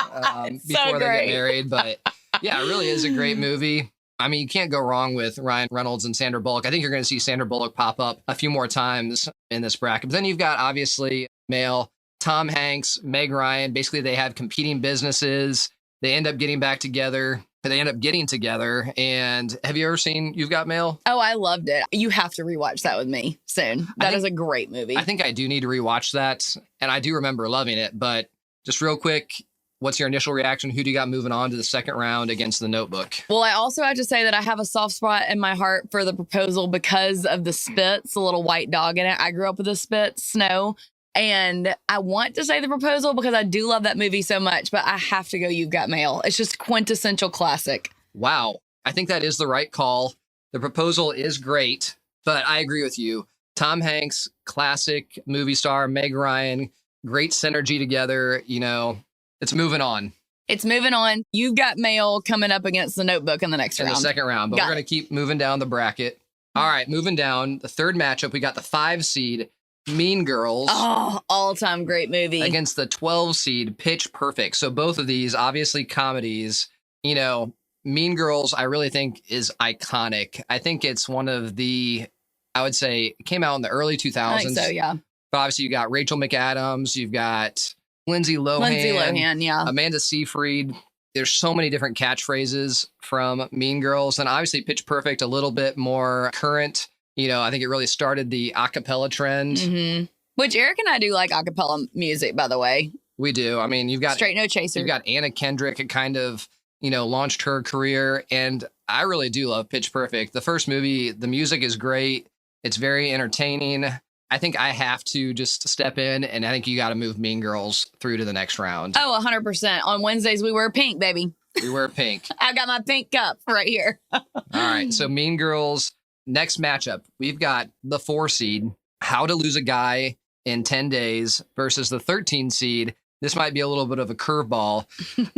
It's so before they great. get married. But yeah, it really is a great movie. I mean, you can't go wrong with Ryan Reynolds and Sandra Bullock. I think you're going to see Sandra Bullock pop up a few more times in this bracket. But then you've got, obviously, male Tom Hanks, Meg Ryan. Basically, they have competing businesses. They end up getting back together. They end up getting together. And have you ever seen You've Got Mail? Oh, I loved it. You have to rewatch that with me soon. That is a great movie. I think I do need to rewatch that. And I do remember loving it. But just real quick, what's your initial reaction? Who do you got moving on to the second round against The Notebook? Well, I also have to say that I have a soft spot in my heart for The Proposal because of the Spitz, the little white dog in it. I grew up with the Spitz, Snow. And I want to say The Proposal because I do love that movie so much, but I have to go You've Got Mail. It's just quintessential classic. Wow. I think that is the right call. The Proposal is great, but I agree with you. Tom Hanks, classic movie star, Meg Ryan, great synergy together. It's moving on. It's moving on. You've got Mail coming up against The Notebook in the next round. In the second round, but we're going to keep moving down the bracket. All right, moving down. The third matchup, we got the 5 seed, Mean Girls. Oh, all-time great movie. Against the 12 seed, Pitch Perfect. So both of these, obviously comedies. Mean Girls, I really think is iconic. I think it's one of the, I would say, it came out in the early 2000s. I think so, yeah. But obviously, you got Rachel McAdams, you've got Lindsay Lohan, yeah. Amanda Seyfried. There's so many different catchphrases from Mean Girls. And obviously, Pitch Perfect, a little bit more current. I think it really started the a cappella trend. Mm-hmm. Which Eric and I do like a cappella music, by the way. We do. I mean, you've got Straight No Chaser. You've got Anna Kendrick. It kind of, launched her career. And I really do love Pitch Perfect. The first movie, the music is great. It's very entertaining. I think I have to just step in, and I think you got to move Mean Girls through to the next round. Oh, 100%. On Wednesdays, we wear pink, baby. We wear pink. I've got my pink cup right here. All right. So Mean Girls, next matchup, we've got the 4 seed, How to Lose a Guy in 10 Days versus the 13 seed. This might be a little bit of a curveball,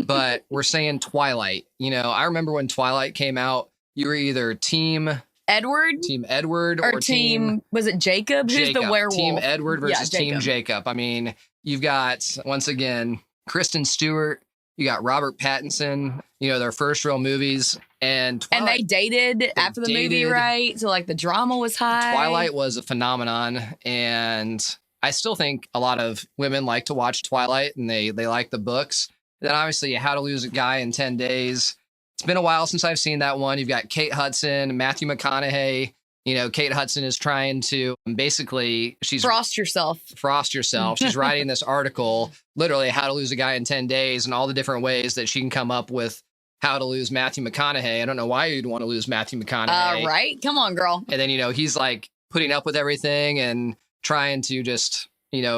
but we're saying Twilight. I remember when Twilight came out, you were either Team Edward or team was it Jacob? Who's Jacob. The werewolf? Team Edward versus Yeah, Team Jacob. I mean, you've got, once again, Kristen Stewart, you got Robert Pattinson, their first real movies. And Twilight, they dated after the movie, right? So the drama was high. Twilight was a phenomenon. And I still think a lot of women like to watch Twilight, and they like the books. Then obviously, How to Lose a Guy in 10 Days. It's been a while since I've seen that one. You've got Kate Hudson, Matthew McConaughey. Kate Hudson is trying to basically, she's Frost yourself. She's writing this article, literally How to Lose a Guy in 10 Days, and all the different ways that she can come up with how to lose Matthew McConaughey. I don't know why you'd want to lose Matthew McConaughey. Right? Come on, girl. And then, he's like putting up with everything and trying to just,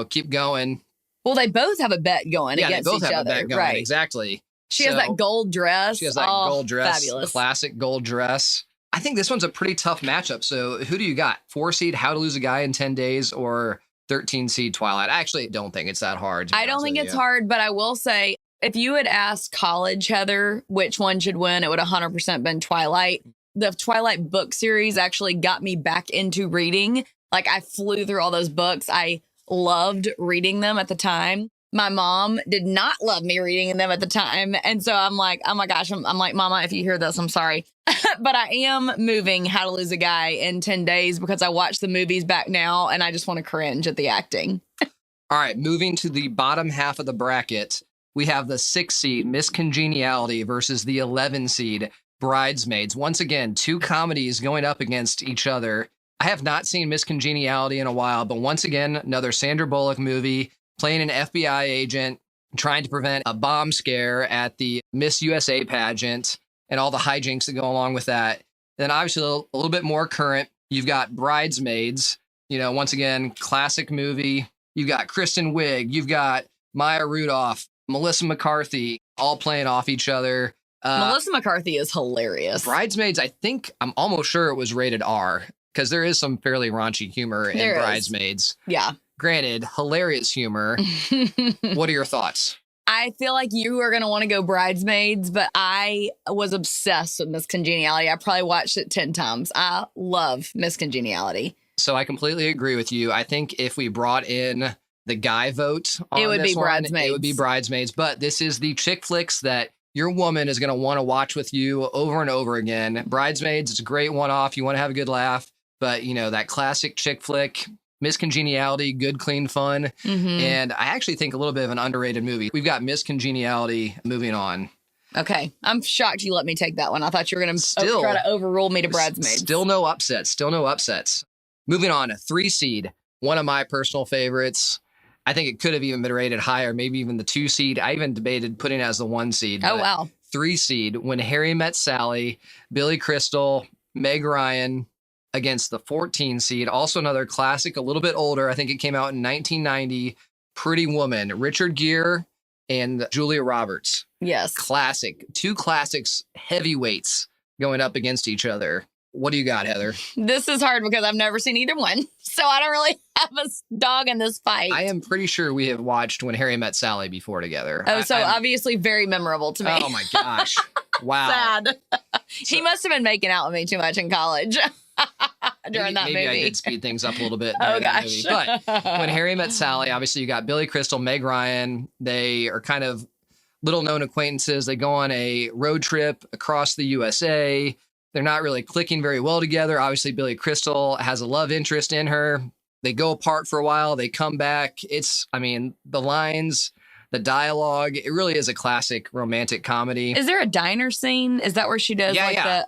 keep going. Well, they both have a bet going against each other. Yeah, they both have a bet going. Right. Exactly. She has that gold dress. Gold dress. Fabulous. Classic gold dress. I think this one's a pretty tough matchup. So who do you got? 4 seed, How to Lose a Guy in 10 Days, or 13 seed Twilight? I actually don't think it's that hard. I don't think it's hard, but I will say, if you had asked college Heather which one should win, it would 100% been Twilight. The Twilight book series actually got me back into reading. I flew through all those books. I loved reading them at the time. My mom did not love me reading them at the time. And so I'm like, oh my gosh, I'm like, Mama, if you hear this, I'm sorry. But I am moving How to Lose a Guy in 10 Days because I watch the movies back now and I just want to cringe at the acting. All right, moving to the bottom half of the bracket, we have the 6 seed, Miss Congeniality, versus the 11 seed, Bridesmaids. Once again, 2 comedies going up against each other. I have not seen Miss Congeniality in a while, but once again, another Sandra Bullock movie, playing an FBI agent, trying to prevent a bomb scare at the Miss USA pageant and all the hijinks that go along with that. Then obviously a little bit more current, you've got Bridesmaids, once again, classic movie. You've got Kristen Wiig, you've got Maya Rudolph, Melissa McCarthy, all playing off each other. Melissa McCarthy is hilarious. Bridesmaids, I'm almost sure it was rated R, because there is some fairly raunchy humor in Bridesmaids. Yeah. Granted, hilarious humor. What are your thoughts? I feel like you are going to want to go Bridesmaids, but I was obsessed with Miss Congeniality. I probably watched it 10 times. I love Miss Congeniality. So I completely agree with you. I think if we brought in the guy vote on it would this be one, Bridesmaids. It would be Bridesmaids. But this is the chick flicks that your woman is going to want to watch with you over and over again. Bridesmaids, it's a great one-off. You want to have a good laugh. But, that classic chick flick, Miss Congeniality, good, clean fun. Mm-hmm. And I actually think a little bit of an underrated movie. We've got Miss Congeniality moving on. Okay. I'm shocked you let me take that one. I thought you were going to try to overrule me to Bridesmaids. Still no upsets. Moving on, a 3 seed, one of my personal favorites. I think it could have even been rated higher, maybe even the 2 seed. I even debated putting it as the 1 seed. Oh, wow. 3 seed, When Harry Met Sally, Billy Crystal, Meg Ryan, against the 14 seed. Also another classic, a little bit older. I think it came out in 1990. Pretty Woman, Richard Gere and Julia Roberts. Yes. Classic. 2 classics, heavyweights going up against each other. What do you got, Heather? This is hard because I've never seen either one. so I don't really have a dog in this fight. I am pretty sure we have watched When Harry Met Sally before together. Oh, so obviously very memorable to me. Oh my gosh. Wow. Sad. He must have been making out with me too much in college during that movie. Maybe I did speed things up a little bit. Oh, During that gosh. movie. But When Harry Met Sally, obviously you got Billy Crystal, Meg Ryan. They are kind of little known acquaintances. They go on a road trip across the USA. They're not really clicking very well together. Obviously, Billy Crystal has a love interest in her. They go apart for a while. They come back. The lines, the dialogue, it really is a classic romantic comedy. Is there a diner scene? Is that where she does scene? Okay,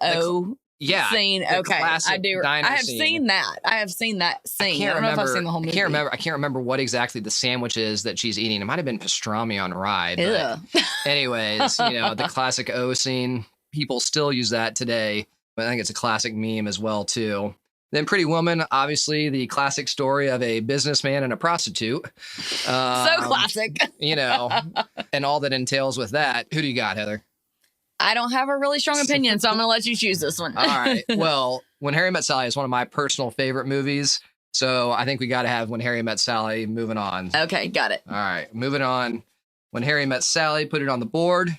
I do. I have seen that. I have seen that scene. I don't know if I've seen the whole movie. I can't remember what exactly the sandwich is that she's eating. It might have been pastrami on rye. But anyways, the classic O scene. People still use that today. But I think it's a classic meme as well, too. Then Pretty Woman, obviously the classic story of a businessman and a prostitute. So classic. And all that entails with that. Who do you got, Heather? I don't have a really strong opinion, so I'm going to let you choose this one. All right. Well, When Harry Met Sally is one of my personal favorite movies. So I think we got to have When Harry Met Sally. Moving on. Okay, got it. All right. Moving on. When Harry Met Sally, put it on the board.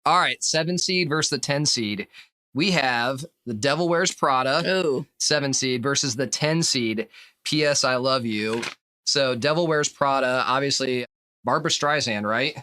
All right. 7 seed versus the 10 seed. We have The Devil Wears Prada, Ooh. 7 seed versus the 10 seed, P.S. I Love You. So Devil Wears Prada, obviously Barbara Streisand, right?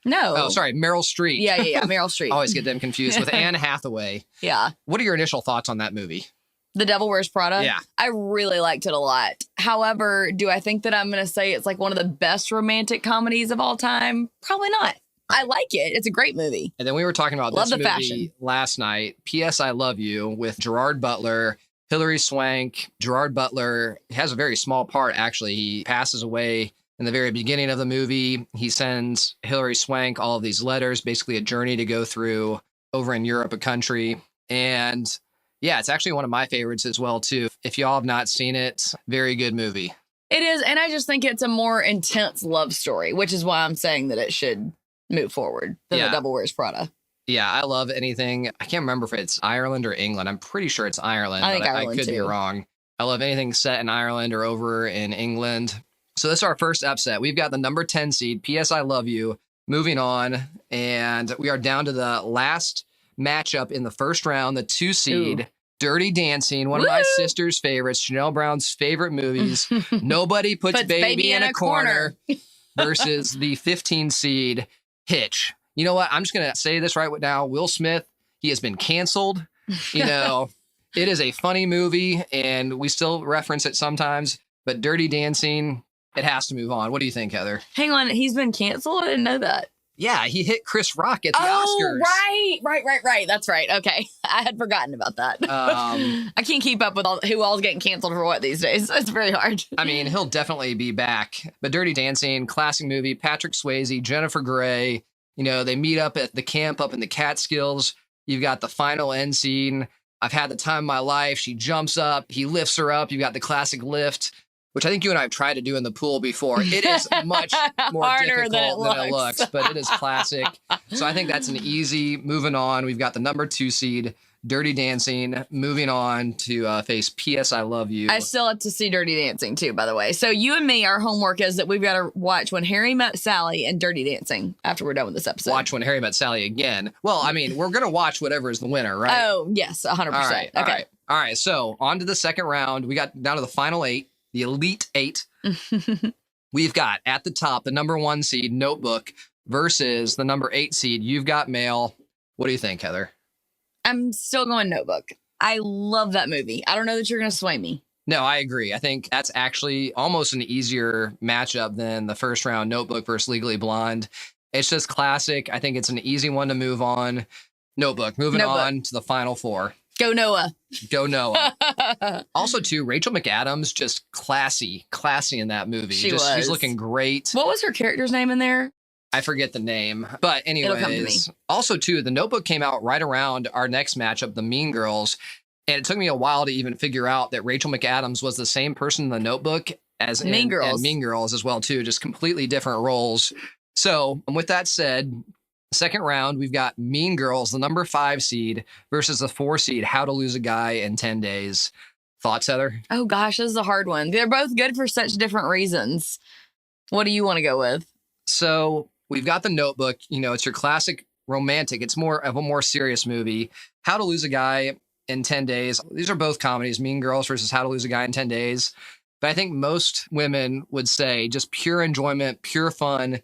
No. Oh, sorry, Meryl Streep. Yeah, Meryl Streep. Always get them confused with Anne Hathaway. Yeah. What are your initial thoughts on that movie? The Devil Wears Prada? Yeah. I really liked it a lot. However, do I think that I'm going to say it's like one of the best romantic comedies of all time? Probably not. I like it. It's a great movie. And then we were talking about Love this the movie fashion. last night, P.S. I Love You, with Gerard Butler, Hilary Swank. Gerard Butler has a very small part, actually. He passes away in the very beginning of the movie. He sends Hilary Swank all of these letters, basically a journey to go through over in Europe, a country. And yeah, it's actually one of my favorites as well, too. If y'all have not seen it, very good movie. It is. And I just think it's a more intense love story, which is why I'm saying that it should move forward than The Devil Wears Prada. Yeah, I love anything. I can't remember if it's Ireland or England. I'm pretty sure it's Ireland. I think but Ireland I could be too. wrong. I love anything set in Ireland or over in England. So this is our first upset. We've got the number 10 seed, P.S. I Love You, moving on. And we are down to the last matchup in the first round, the 2 seed, Ooh. Dirty Dancing, one of my sister's favorites, Chanel Brown's favorite movies. Nobody puts baby in a corner versus the 15 seed, Hitch. You know what? I'm just going to say this right now. Will Smith, he has been canceled. It is a funny movie and we still reference it sometimes, but Dirty Dancing, it has to move on. What do you think, Heather? Hang on. He's been canceled? I didn't know that. Yeah, he hit Chris Rock at the Oscars. Right. That's right. Okay. I had forgotten about that. I can't keep up with who all's getting canceled for what these days. It's very hard. I mean, he'll definitely be back. But Dirty Dancing, classic movie, Patrick Swayze, Jennifer Grey, they meet up at the camp up in the Catskills. You've got the final end scene. I've had the time of my life. She jumps up. He lifts her up. You've got the classic lift, which I think you and I have tried to do in the pool before. It is much more harder difficult than it looks, but it is classic. So I think that's an easy moving on. We've got the number 2 seed, Dirty Dancing, moving on to face P.S. I Love You. I still have to see Dirty Dancing too, by the way. So you and me, our homework is that we've got to watch When Harry Met Sally and Dirty Dancing after we're done with this episode. Watch When Harry Met Sally again. Well, I mean, we're going to watch whatever is the winner, right? Oh, yes, 100%. All right, okay. All right. So on to the second round. We got down to the final 8, the Elite 8. We've got at the top the number 1 seed, Notebook, versus the number 8 seed, You've Got Mail. What do you think, Heather? I'm still going Notebook. I love that movie. I don't know that you're going to sway me. No, I agree. I think that's actually almost an easier matchup than the first round, Notebook versus Legally Blonde. It's just classic. I think it's an easy one to move on. Notebook, moving on to the final 4. Go Noah. Go Noah. Also, too, Rachel McAdams, just classy in that movie. She's looking great. What was her character's name in there? I forget the name. But anyways, also, too, the Notebook came out right around our next matchup, the Mean Girls. And it took me a while to even figure out that Rachel McAdams was the same person in the Notebook as Mean Girls. And Mean Girls as well, too. Just completely different roles. So with that said, second round, we've got Mean Girls, the number 5 seed, versus the 4 seed, How to Lose a Guy in 10 Days. Thoughts, Heather? Oh gosh, this is a hard one. They're both good for such different reasons. What do you want to go with? So we've got The Notebook. You know, it's your classic romantic. It's more of a more serious movie. How to Lose a Guy in 10 Days. These are both comedies, Mean Girls versus How to Lose a Guy in 10 Days. But I think most women would say just pure enjoyment, pure fun,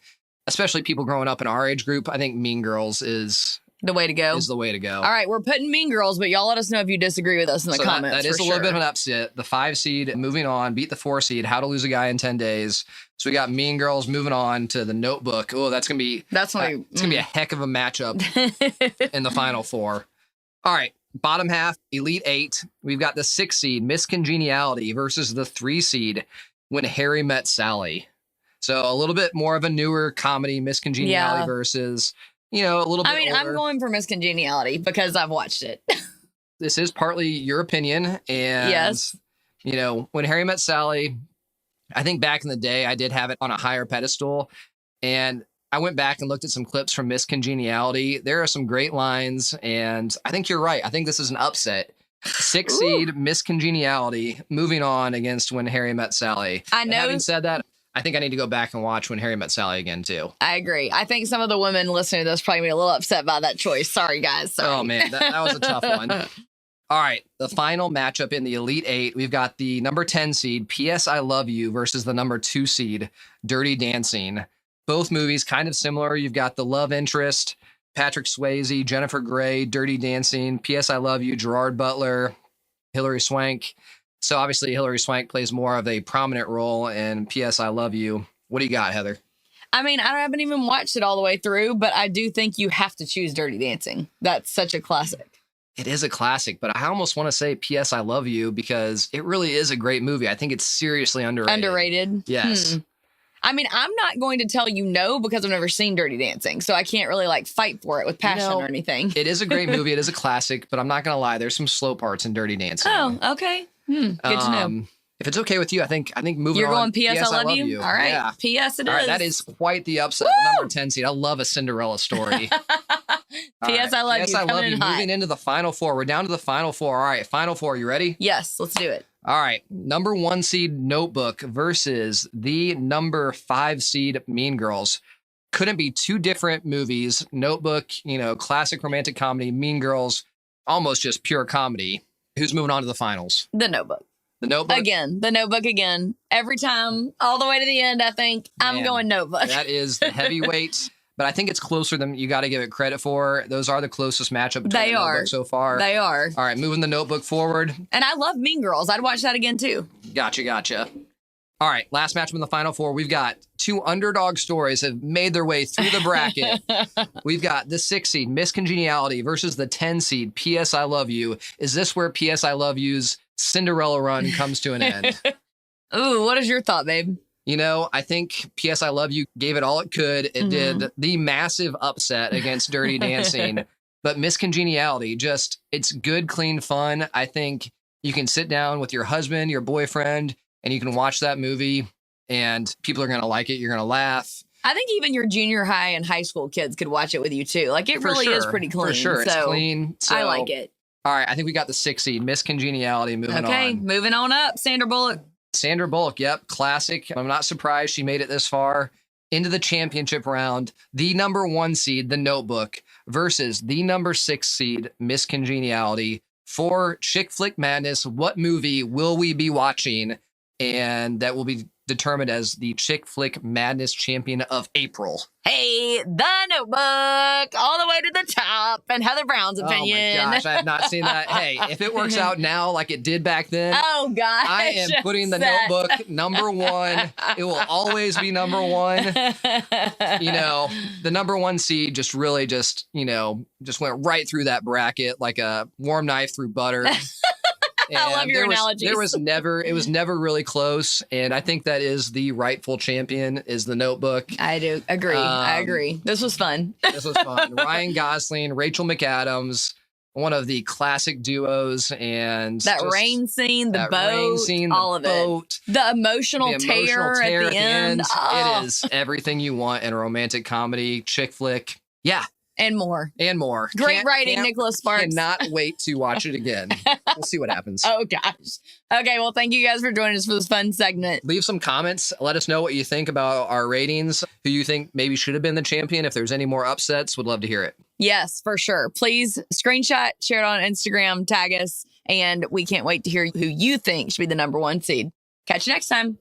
especially people growing up in our age group. I think Mean Girls is the way to go. Is the way to go. All right, we're putting Mean Girls, but y'all let us know if you disagree with us in the comments. That is a little bit of an upset. The 5 seed moving on, beat the 4 seed, How to Lose a Guy in 10 Days. So we got Mean Girls moving on to The Notebook. Oh, it's gonna be a heck of a matchup in the final 4. All right, bottom half, Elite 8. We've got the 6 seed, Miss Congeniality versus the 3 seed, When Harry Met Sally. So a little bit more of a newer comedy, Miss Congeniality versus, you know, a little bit older. I'm going for Miss Congeniality because I've watched it. This is partly your opinion. And, yes, you know, When Harry Met Sally, I think back in the day, I did have it on a higher pedestal. And I went back and looked at some clips from Miss Congeniality. There are some great lines. And I think you're right. I think this is an upset. 6 seed, Miss Congeniality, moving on against When Harry Met Sally. I know. And having said that, I think I need to go back and watch When Harry Met Sally again, too. I agree. I think some of the women listening to this probably be a little upset by that choice. Sorry, guys. Sorry. Oh, man, that was a tough one. All right, the final matchup in the Elite 8, we've got the number 10 seed, P.S. I Love You, versus the number 2 seed, Dirty Dancing. Both movies kind of similar. You've got the love interest, Patrick Swayze, Jennifer Grey, Dirty Dancing, P.S. I Love You, Gerard Butler, Hilary Swank. So obviously Hilary Swank plays more of a prominent role in P.S. I Love You. What do you got, Heather? I mean, I haven't even watched it all the way through, but I do think you have to choose Dirty Dancing. That's such a classic. It is a classic, but I almost want to say P.S. I Love You because it really is a great movie. I think it's seriously underrated. Underrated? Yes. I mean, I'm not going to tell you no because I've never seen Dirty Dancing, so I can't really like fight for it with passion or anything. It is a great movie. It is a classic, but I'm not going to lie. There's some slow parts in Dirty Dancing. Oh, okay. Good to know. If it's okay with you, I think moving on. You're going P.S. I love you? All right. Yeah. P.S. it is. All right, that is quite the upset. The number 10 seed. I love a Cinderella story. P.S. I love you. P.S. I love you. Moving into the final 4. We're down to the final 4. All right, final 4. You ready? Yes, let's do it. All right. Number 1 seed Notebook versus the number 5 seed Mean Girls. Couldn't be two different movies. Notebook, you know, classic romantic comedy. Mean Girls, almost just pure comedy. Who's moving on to the finals? The Notebook. The Notebook? Again, The Notebook again. Every time, all the way to the end, I think. I'm going Notebook. That is the heavyweight. But I think it's closer than you got to give it credit for. Those are the closest matchup between the Notebook so far. They are. All right, moving the Notebook forward. And I love Mean Girls. I'd watch that again, too. Gotcha. All right, last matchup in the final 4. We've got 2 underdog stories have made their way through the bracket. We've got the 6 seed, Miss Congeniality, versus the 10 seed, P.S. I Love You. Is this where P.S. I Love You's Cinderella run comes to an end? Ooh, what is your thought, babe? You know, I think P.S. I Love You gave it all it could. It did the massive upset against Dirty Dancing. But Miss Congeniality, just, it's good, clean fun. I think you can sit down with your husband, your boyfriend, and you can watch that movie and people are going to like it. You're going to laugh. I think even your junior high and high school kids could watch it with you too. Like it really is pretty clean. For sure. It's clean. So, I like it. All right. I think we got the 6 seed, Miss Congeniality, moving on. Okay. Moving on up. Sandra Bullock. Sandra Bullock. Yep. Classic. I'm not surprised she made it this far into the championship round. The number 1 seed, The Notebook, versus the number 6 seed, Miss Congeniality. For Chick Flick Madness, what movie will we be watching? And that will be determined as the Chick Flick Madness champion of April. Hey, The Notebook, all the way to the top, and Heather Brown's opinion. Oh my gosh, I have not seen that. Hey, if it works out now like it did back then, oh gosh, I am putting The Notebook number 1. It will always be number 1. You know, the number 1 seed just really just went right through that bracket like a warm knife through butter. I love your analogies. It was never really close. And I think that is the rightful champion is The Notebook. I do agree. I agree. This was fun. This was fun. Ryan Gosling, Rachel McAdams, one of the classic duos. And that rain scene, the boat, all of it. The emotional tear at the end. Oh. It is everything you want in a romantic comedy, chick flick. Yeah. And more. Great writing, Nicholas Sparks. Cannot wait to watch it again. We'll see what happens. Oh, gosh. Okay, well, thank you guys for joining us for this fun segment. Leave some comments. Let us know what you think about our ratings, who you think maybe should have been the champion. If there's any more upsets, would love to hear it. Yes, for sure. Please screenshot, share it on Instagram, tag us, and we can't wait to hear who you think should be the number one seed. Catch you next time.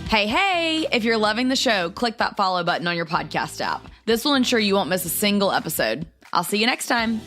Hey, if you're loving the show, click that follow button on your podcast app. This will ensure you won't miss a single episode. I'll see you next time.